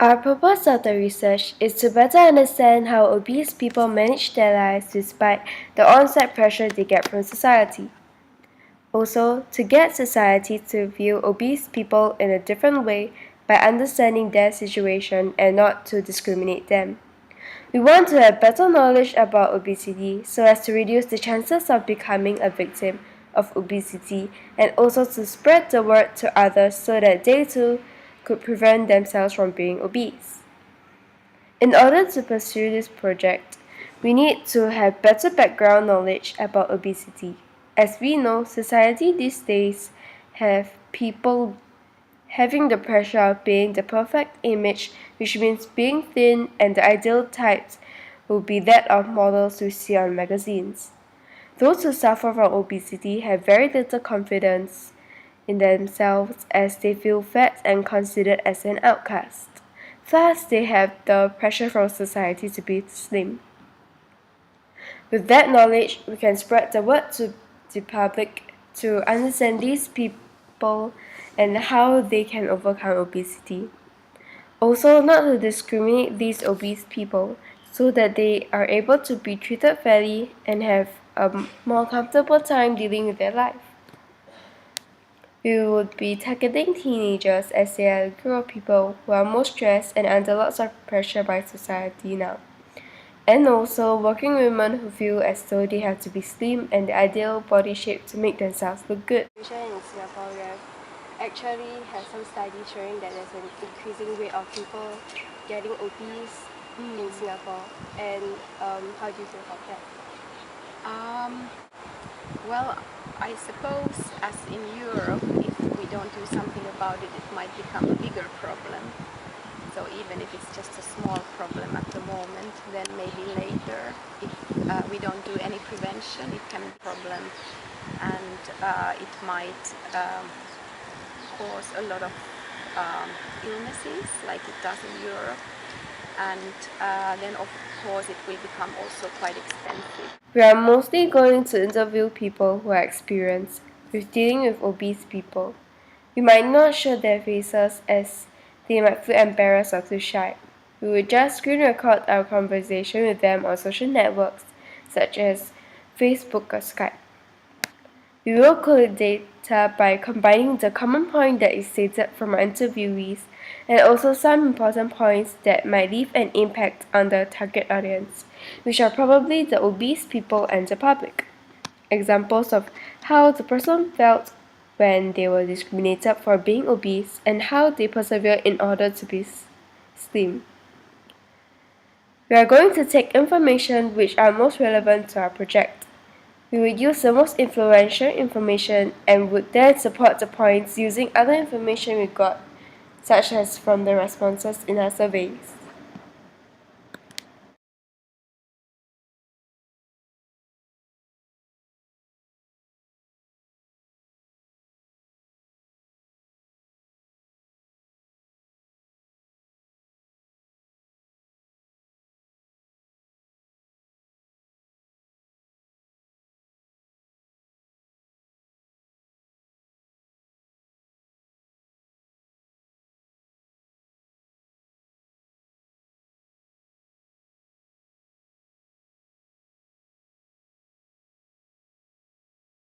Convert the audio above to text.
Our purpose of the research is to better understand how obese people manage their lives despite the on-site pressure they get from society. Also, to get society to view obese people in a different way by understanding their situation and not to discriminate them. We want to have better knowledge about obesity so as to reduce the chances of becoming a victim of obesity and also to spread the word to others so that they too could prevent themselves from being obese. In order to pursue this project, we need to have better background knowledge about obesity. As we know, society these days have people having the pressure of being the perfect image, which means being thin, and the ideal types will be that of models we see on magazines. Those who suffer from obesity have very little confidence in themselves as they feel fat and considered as an outcast. Thus, they have the pressure from society to be slim. With that knowledge, we can spread the word to the public to understand these people and how they can overcome obesity. Also, not to discriminate these obese people so that they are able to be treated fairly and have a more comfortable time dealing with their life. We would be targeting teenagers as they are a group of people who are most stressed and under lots of pressure by society now. And also working women who feel as though they have to be slim and the ideal body shape to make themselves look good. In Singapore, we have actually had some studies showing that there's an increasing rate of people getting obese in Singapore. And how do you feel about that? Well, I suppose as in Europe, if we don't do something about it, it might become a bigger problem. So even if it's just a small problem at the moment, then maybe later, if we don't do any prevention, it can be a problem, and it might cause a lot of illnesses like it does in Europe. And then of course it will become also quite expensive. We are mostly going to interview people who are experienced with dealing with obese people. We might not show their faces as they might feel embarrassed or too shy. We will just screen record our conversation with them on social networks such as Facebook or Skype. We will collect data by combining the common point that is stated from our interviewees and also some important points that might leave an impact on the target audience, which are probably the obese people and the public. Examples of how the person felt when they were discriminated for being obese and how they persevere in order to be slim. We are going to take information which are most relevant to our project. We will use the most influential information and would then support the points using other information we got, such as from the responses in our surveys.